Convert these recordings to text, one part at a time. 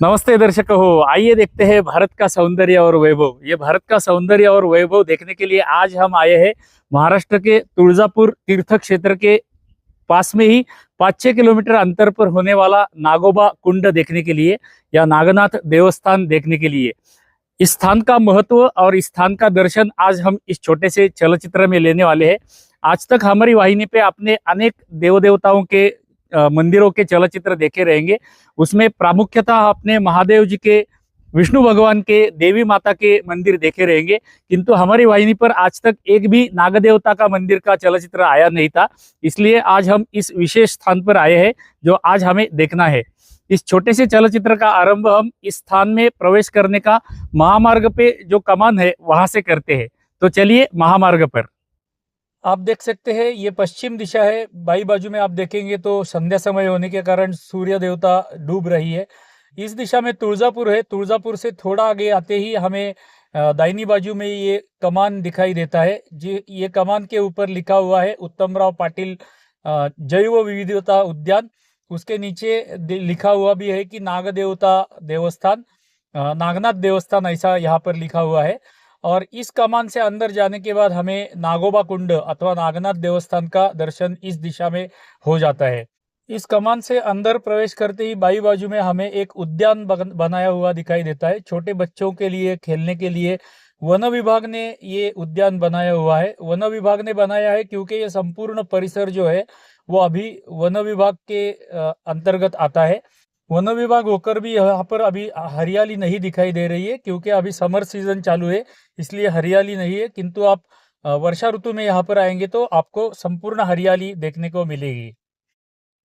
नमस्ते दर्शक हो, आइए देखते हैं भारत का सौंदर्य और वैभव। ये भारत का सौंदर्य और वैभव देखने के लिए आज हम आए हैं महाराष्ट्र के तुळजापुर तीर्थ क्षेत्र के पास में ही 5-6 किलोमीटर अंतर पर होने वाला नागोबा कुंड देखने के लिए या नागनाथ देवस्थान देखने के लिए। इस स्थान का महत्व और इस स्थान का दर्शन आज हम इस छोटे से चलचित्र में लेने वाले हैं। आज तक हमारी वाहिनी पे आपने अनेक देव देवताओं के मंदिरों के चलचित्र देखे रहेंगे। उसमें प्रामुख्यतः आपने महादेव जी के, विष्णु भगवान के, देवी माता के मंदिर देखे रहेंगे, किंतु हमारी वाहिनी पर आज तक एक भी नाग देवता का मंदिर का चलचित्र आया नहीं था। इसलिए आज हम इस विशेष स्थान पर आए हैं जो आज हमें देखना है। इस छोटे से चलचित्र का आरंभ हम इस स्थान में प्रवेश करने का महामार्ग पे जो कमान है वहां से करते हैं। तो चलिए महामार्ग पर। आप देख सकते हैं ये पश्चिम दिशा है। बाई बाजू में आप देखेंगे तो संध्या समय होने के कारण सूर्य देवता डूब रही है। इस दिशा में तुळजापुर है। तुळजापुर से थोड़ा आगे आते ही हमें दाहिनी बाजू में ये कमान दिखाई देता है। जी, ये कमान के ऊपर लिखा हुआ है उत्तमराव पाटिल जैव विविधता उद्यान। उसके नीचे लिखा हुआ भी है कि नाग देवता देवस्थान, नागनाथ देवस्थान, ऐसा यहाँ पर लिखा हुआ है। और इस कमान से अंदर जाने के बाद हमें नागोबा कुंड अथवा नागनाथ देवस्थान का दर्शन इस दिशा में हो जाता है। इस कमान से अंदर प्रवेश करते ही बाई बाजू में हमें एक उद्यान बनाया हुआ दिखाई देता है। छोटे बच्चों के लिए खेलने के लिए वन विभाग ने ये उद्यान बनाया हुआ है। वन विभाग ने बनाया है क्योंकि ये संपूर्ण परिसर जो है वो अभी वन विभाग के अंतर्गत आता है। वन विभाग होकर भी यहाँ पर अभी हरियाली नहीं दिखाई दे रही है क्योंकि अभी समर सीजन चालू है, इसलिए हरियाली नहीं है। किंतु आप वर्षा ऋतु में यहाँ पर आएंगे तो आपको संपूर्ण हरियाली देखने को मिलेगी।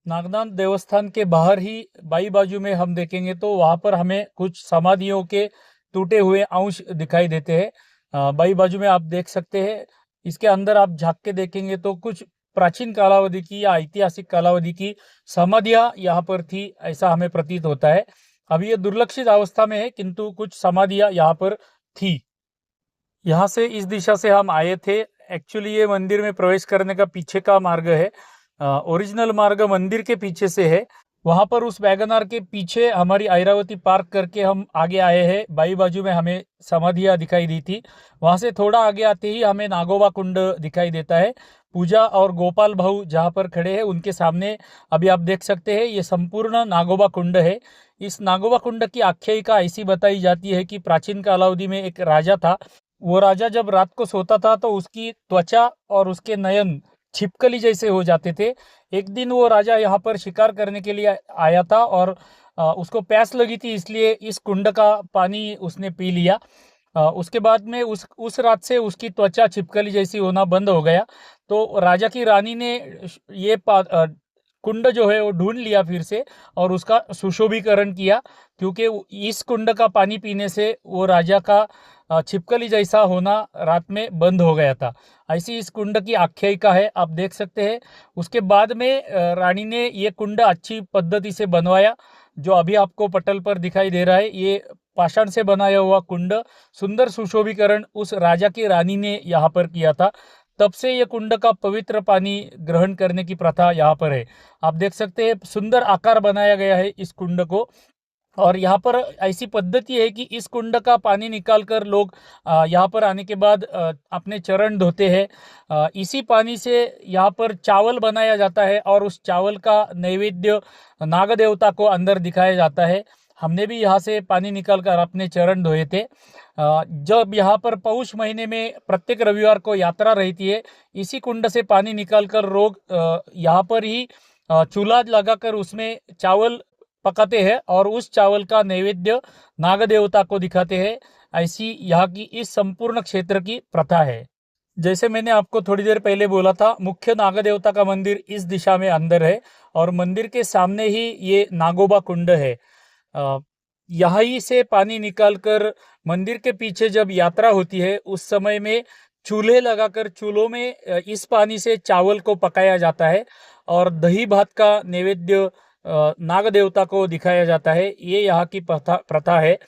नागनाथ देवस्थान के बाहर ही बाई बाजू में हम देखेंगे तो वहाँ पर हमें कुछ समाधियों के टूटे हुए अंश दिखाई देते हैं। बाई बाजू में आप देख सकते हैं। इसके अंदर आप झांक के देखेंगे तो कुछ प्राचीन कालावधि की या ऐतिहासिक कालावधि की समाधियां यहाँ पर थी, ऐसा हमें प्रतीत होता है। अभी ये दुर्लक्षित अवस्था में है किंतु कुछ समाधियां यहाँ पर थी। यहाँ से इस दिशा से हम आए थे। एक्चुअली ये मंदिर में प्रवेश करने का पीछे का मार्ग है। ओरिजिनल मार्ग मंदिर के पीछे से है। वहां पर उस वैगनार के पीछे हमारी ऐरावती पार्क करके हम आगे आए हैं। बाई बाजू में हमें समाधियां दिखाई दी थी। वहां से थोड़ा आगे आते ही हमें नागोबा कुंड दिखाई देता है। पूजा और गोपाल भाऊ जहाँ पर खड़े हैं उनके सामने अभी आप देख सकते हैं ये संपूर्ण नागोबा कुंड है। इस नागोबा कुंड की आख्यायिका ऐसी बताई जाती है कि प्राचीन कालावधि में एक राजा था। वो राजा जब रात को सोता था तो उसकी त्वचा और उसके नयन छिपकली जैसे हो जाते थे। एक दिन वो राजा यहाँ पर शिकार करने के लिए आया था और उसको प्यास लगी थी, इसलिए इस कुंड का पानी उसने पी लिया। उसके बाद में उस रात से उसकी त्वचा छिपकली जैसी होना बंद हो गया। तो राजा की रानी ने ये कुंड जो है वो ढूंढ लिया फिर से और उसका सुशोभीकरण किया, क्योंकि इस कुंड का पानी पीने से वो राजा का छिपकली जैसा होना रात में बंद हो गया था। ऐसी इस कुंड की आख्यायिका है, आप देख सकते हैं। उसके बाद में रानी ने ये कुंड अच्छी पद्धति से बनवाया, जो अभी आपको पटल पर दिखाई दे रहा है। ये पाषाण से बनाया हुआ कुंड, सुंदर सुशोभीकरण उस राजा की रानी ने यहाँ पर किया था। तब से ये कुंड का पवित्र पानी ग्रहण करने की प्रथा यहाँ पर है। आप देख सकते हैं सुंदर आकार बनाया गया है इस कुंड को। और यहाँ पर ऐसी पद्धति है कि इस कुंड का पानी निकालकर लोग यहाँ पर आने के बाद अपने चरण धोते हैं। इसी पानी से यहाँ पर चावल बनाया जाता है और उस चावल का नैवेद्य नाग देवता को अंदर दिखाया जाता है। हमने भी यहाँ से पानी निकालकर अपने चरण धोए थे। जब यहाँ पर पौष महीने में प्रत्येक रविवार को यात्रा रहती है, इसी कुंड से पानी निकालकर लोग यहाँ पर ही चूल्हा लगाकर उसमें चावल पकाते हैं और उस चावल का नैवेद्य नाग देवता को दिखाते हैं। ऐसी यहाँ की इस संपूर्ण क्षेत्र की प्रथा है। जैसे मैंने आपको थोड़ी देर पहले बोला था, मुख्य नाग देवता का मंदिर इस दिशा में अंदर है और मंदिर के सामने ही ये नागोबा कुंड है। यहाँ ही से पानी निकालकर मंदिर के पीछे जब यात्रा होती है उस समय में चूल्हे लगाकर चूल्हों में इस पानी से चावल को पकाया जाता है और दही भात का नैवेद्य नाग देवता को दिखाया जाता है। ये यहाँ की प्रथा है।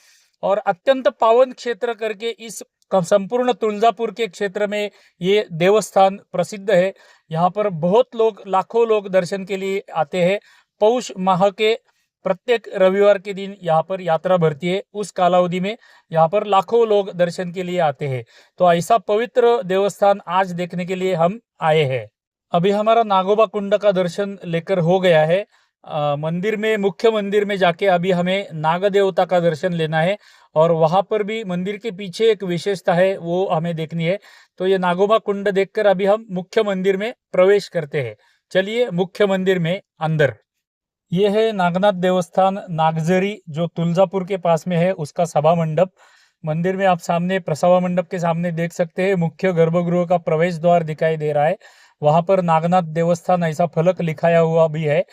और अत्यंत पावन क्षेत्र करके इस संपूर्ण तुळजापुर के क्षेत्र में ये देवस्थान प्रसिद्ध है। यहाँ पर बहुत लोग, लाखों लोग दर्शन के लिए आते हैं। पौष माह के प्रत्येक रविवार के दिन यहाँ पर यात्रा भरती है। उस कालावधि में यहाँ पर लाखों लोग दर्शन के लिए आते हैं। तो ऐसा पवित्र देवस्थान आज देखने के लिए हम आए हैं। अभी हमारा नागोबा कुंड का दर्शन लेकर हो गया है। मंदिर में, मुख्य मंदिर में जाके अभी हमें नाग देवता का दर्शन लेना है और वहां पर भी मंदिर के पीछे एक विशेषता है, वो हमें देखनी है। तो ये नागोबा कुंड देखकर अभी हम मुख्य मंदिर में प्रवेश करते हैं। चलिए मुख्य मंदिर में अंदर। ये है नागनाथ देवस्थान नागझरी, जो तुलजापुर के पास में है, उसका सभा मंडप। मंदिर में आप सामने प्रसवा मंडप के सामने देख सकते हैं मुख्य गर्भगृह का प्रवेश द्वार दिखाई दे रहा है। वहां पर नागनाथ देवस्थान ऐसा फलक लिखाया हुआ भी है।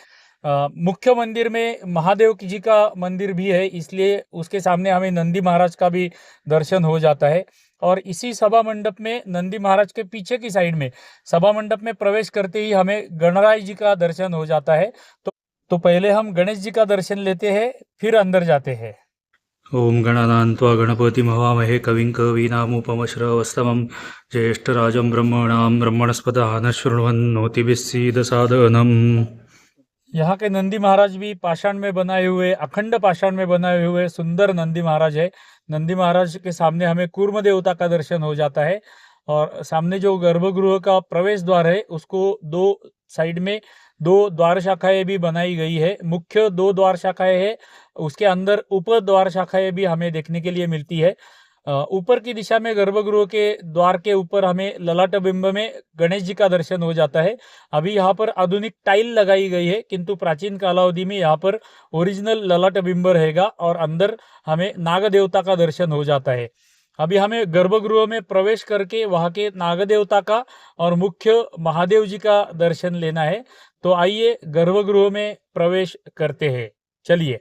मुख्य मंदिर में महादेव जी का मंदिर भी है, इसलिए उसके सामने हमें नंदी महाराज का भी दर्शन हो जाता है। और इसी सभा मंडप में नंदी महाराज के पीछे की साइड में सभा मंडप में प्रवेश करते ही हमें गणराय जी का दर्शन हो जाता है। तो पहले हम गणेश जी का दर्शन लेते हैं, फिर अंदर जाते हैं। ओम गणानां त्वा गणपतिं हवामहे कविं कवीनामुपमश्रवस्तमं ज्येष्ठराजं ब्रह्मणां ब्रह्मणस्पतः न शृण्वन्नोतिभिः सीदसादनम्। यहाँ के नंदी महाराज भी पाषाण में बनाए हुए, अखंड पाषाण में बनाए हुए सुंदर नंदी महाराज है। नंदी महाराज के सामने हमें कूर्म देवता का दर्शन हो जाता है। और सामने जो गर्भगृह का प्रवेश द्वार है, उसको दो साइड में दो द्वार शाखाएं भी बनाई गई है। मुख्य दो द्वार शाखाएं है, उसके अंदर उप द्वार शाखाएं भी हमें देखने के लिए मिलती है। ऊपर की दिशा में गर्भगृह के द्वार के ऊपर हमें ललाट बिंब में गणेश जी का दर्शन हो जाता है। अभी यहाँ पर आधुनिक टाइल लगाई गई है, किंतु प्राचीन कालावधि में यहाँ पर ओरिजिनल ललाट बिंब रहेगा और अंदर हमें नाग देवता का दर्शन हो जाता है। अभी हमें गर्भगृह में प्रवेश करके वहाँ के नाग देवता का और मुख्य महादेव जी का दर्शन लेना है। तो आइए गर्भगृह में प्रवेश करते हैं। चलिए।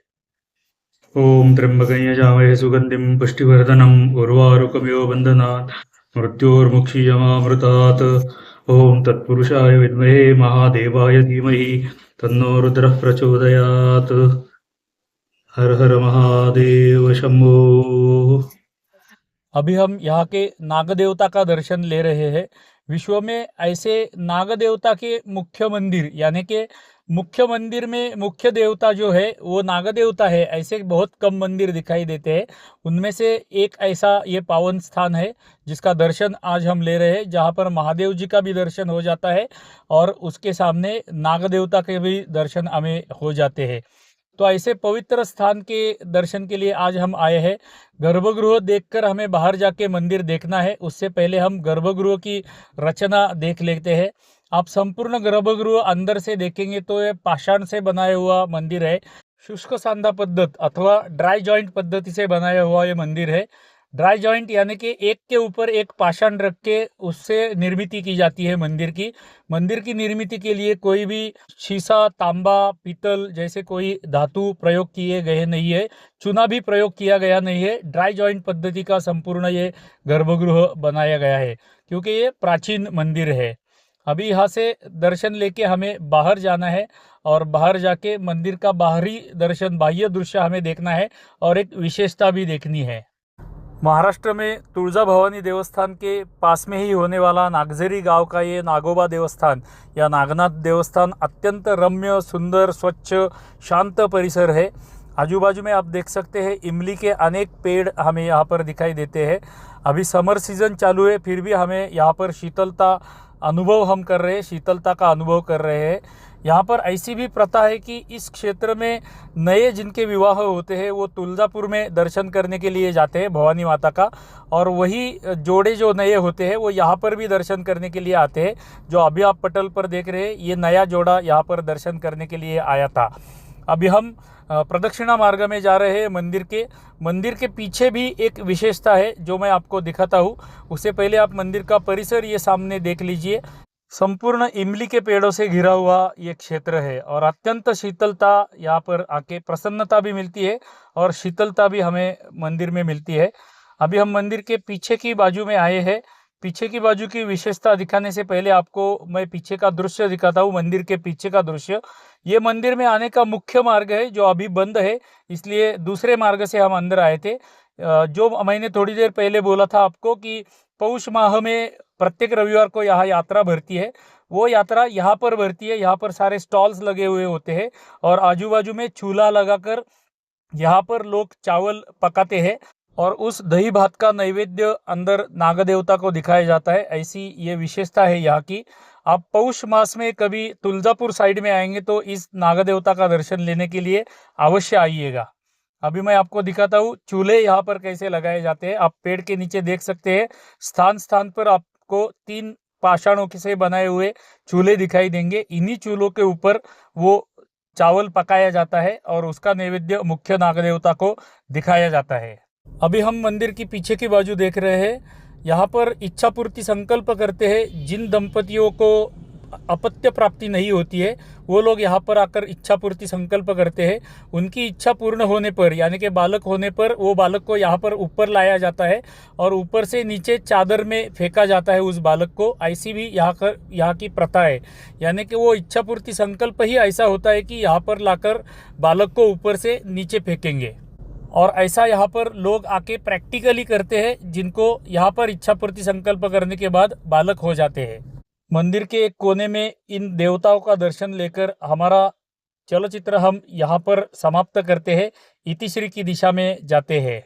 ॐ त्र्यम्बकं यजामहे सुगन्धिं पुष्टिवर्धनम् उर्वारुकमिव बन्धनात् मृत्योर्मुक्षीयमामृतात्। ॐ तत्पुरुषाय विद्महे महादेवाय धीमहि तन्नो रुद्रः प्रचोदयात्। हर हर महादेव शंभो। अभी हम यहाँ के नाग देवता का दर्शन ले रहे हैं। विश्व में ऐसे नाग देवता के मुख्य मंदिर, यानी कि मुख्य मंदिर में मुख्य देवता जो है वो नाग देवता है, ऐसे बहुत कम मंदिर दिखाई देते हैं। उनमें से एक ऐसा ये पावन स्थान है जिसका दर्शन आज हम ले रहे हैं, जहाँ पर महादेव जी का भी दर्शन हो जाता है और उसके सामने नाग देवता के भी दर्शन हमें हो जाते हैं। तो ऐसे पवित्र स्थान के दर्शन के लिए आज हम आए हैं। गर्भगृह देखकर हमें बाहर जाके मंदिर देखना है, उससे पहले हम गर्भगृह की रचना देख लेते हैं। आप संपूर्ण गर्भगृह अंदर से देखेंगे तो ये पाषाण से बनाया हुआ मंदिर है। शुष्क सांधा पद्धत अथवा ड्राई जॉइंट पद्धति से बनाया हुआ ये मंदिर है। ड्राई जॉइंट यानी कि एक के ऊपर एक पाषाण रख के उससे निर्मित की जाती है मंदिर की। मंदिर की निर्मित के लिए कोई भी शीशा, तांबा, पीतल जैसे कोई धातु प्रयोग किए गए नहीं है, चूना भी प्रयोग किया गया नहीं है। ड्राई जॉइंट पद्धति का संपूर्ण ये गर्भगृह बनाया गया है, क्योंकि ये प्राचीन मंदिर है। अभी यहाँ से दर्शन लेके हमें बाहर जाना है और बाहर जाके मंदिर का बाहरी दर्शन, बाह्य दृश्य हमें देखना है और एक विशेषता भी देखनी है। महाराष्ट्र में तुळजा भवानी देवस्थान के पास में ही होने वाला नागझरी गांव का ये नागोबा देवस्थान या नागनाथ देवस्थान अत्यंत रम्य, सुंदर, स्वच्छ, शांत परिसर है। आजू बाजू में आप देख सकते हैं इमली के अनेक पेड़ हमें यहाँ पर दिखाई देते हैं। अभी समर सीजन चालू है, फिर भी हमें यहाँ पर शीतलता का अनुभव कर रहे हैं। यहाँ पर ऐसी भी प्रथा है कि इस क्षेत्र में नए जिनके विवाह होते हैं वो तुलजापुर में दर्शन करने के लिए जाते हैं भवानी माता का, और वही जोड़े जो नए होते हैं वो यहाँ पर भी दर्शन करने के लिए आते हैं। जो अभी आप पटल पर देख रहे हैं, ये नया जोड़ा यहाँ पर दर्शन करने के लिए आया था। अभी हम प्रदक्षिणा मार्ग में जा रहे हैं। मंदिर के पीछे भी एक विशेषता है जो मैं आपको दिखाता हूँ। उससे पहले आप मंदिर का परिसर ये सामने देख लीजिए। संपूर्ण इमली के पेड़ों से घिरा हुआ ये क्षेत्र है और अत्यंत शीतलता, यहाँ पर आके प्रसन्नता भी मिलती है और शीतलता भी हमें मंदिर में मिलती है। अभी हम मंदिर के पीछे की बाजू में आए हैं। पीछे की बाजू की विशेषता दिखाने से पहले आपको मैं पीछे का दृश्य दिखाता हूँ। मंदिर के पीछे का दृश्य, ये मंदिर में आने का मुख्य मार्ग है जो अभी बंद है, इसलिए दूसरे मार्ग से हम अंदर आए थे। जो मैंने थोड़ी देर पहले बोला था आपको कि पौष माह में प्रत्येक रविवार को यहाँ यात्रा भरती है, वो यात्रा यहाँ पर बढ़ती है। यहाँ पर सारे स्टॉल्स लगे हुए होते हैं और आजू बाजू में चूल्हा लगाकर यहाँ पर लोग चावल पकाते हैं और उस दही भात का नैवेद्य अंदर नाग देवता को दिखाया जाता है। ऐसी ये विशेषता है यहाँ की। आप पौष मास में कभी तुलजापुर साइड में आएंगे तो इस नाग देवता का दर्शन लेने के लिए अवश्य आइएगा। अभी मैं आपको दिखाता हूँ चूल्हे यहाँ पर कैसे लगाए जाते हैं। आप पेड़ के नीचे देख सकते हैं, स्थान स्थान पर आपको 3 पाषाणों से बनाए हुए चूल्हे दिखाई देंगे। इन्हीं चूल्हों के ऊपर वो चावल पकाया जाता है और उसका नैवेद्य मुख्य नाग देवता को दिखाया जाता है। अभी हम मंदिर की पीछे की बाजू देख रहे हैं। यहाँ पर इच्छा पूर्ति संकल्प करते हैं। जिन दंपतियों को अपत्य प्राप्ति नहीं होती है वो लोग यहाँ पर आकर इच्छा पूर्ति संकल्प करते हैं। उनकी इच्छा पूर्ण होने पर यानी कि बालक होने पर वो बालक को यहाँ पर ऊपर लाया जाता है और ऊपर से नीचे चादर में फेंका जाता है उस बालक को। ऐसी भी यहाँ की प्रथा है। यानी कि वो इच्छा पूर्ति संकल्प ही ऐसा होता है कि यहाँ पर लाकर बालक को ऊपर से नीचे फेंकेंगे और ऐसा यहाँ पर लोग आके प्रैक्टिकली करते हैं, जिनको यहाँ पर इच्छा पूर्ति संकल्प करने के बाद बालक हो जाते हैं। मंदिर के एक कोने में इन देवताओं का दर्शन लेकर हमारा चलचित्र हम यहाँ पर समाप्त करते हैं, इतिश्री की दिशा में जाते हैं।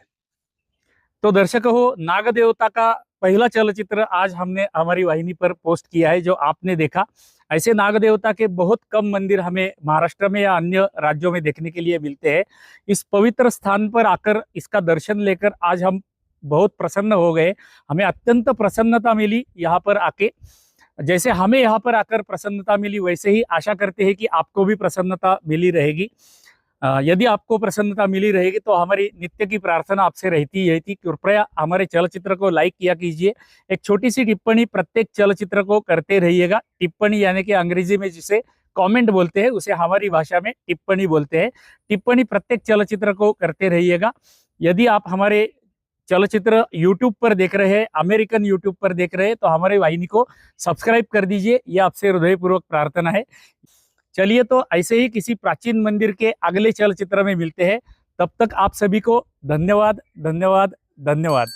तो दर्शक हो, नाग देवता का पहला चलचित्र आज हमने हमारी वाहिनी पर पोस्ट किया है, जो आपने देखा। ऐसे नाग देवता के बहुत कम मंदिर हमें महाराष्ट्र में या अन्य राज्यों में देखने के लिए मिलते हैं। इस पवित्र स्थान पर आकर इसका दर्शन लेकर आज हम बहुत प्रसन्न हो गए। हमें अत्यंत प्रसन्नता मिली यहाँ पर आके। जैसे हमें यहाँ पर आकर प्रसन्नता मिली, वैसे ही आशा करते हैं कि आपको भी प्रसन्नता मिली रहेगी। यदि आपको प्रसन्नता मिली रहेगी तो हमारी नित्य की प्रार्थना आपसे रहती है कि कृपया हमारे चलचित्र को लाइक किया कीजिए। एक छोटी सी टिप्पणी प्रत्येक चलचित्र को करते रहिएगा। टिप्पणी यानी कि अंग्रेजी में जिसे कमेंट बोलते हैं, उसे हमारी भाषा में टिप्पणी बोलते हैं। टिप्पणी प्रत्येक चलचित्र को करते रहिएगा। यदि आप हमारे चलचित्र यूट्यूब पर देख रहे हैं, अमेरिकन यूट्यूब पर देख रहे हैं, तो हमारे वाहिनी को सब्सक्राइब कर दीजिए। ये आपसे हृदयपूर्वक प्रार्थना है। चलिए, तो ऐसे ही किसी प्राचीन मंदिर के अगले चलचित्र में मिलते हैं। तब तक आप सभी को धन्यवाद, धन्यवाद, धन्यवाद।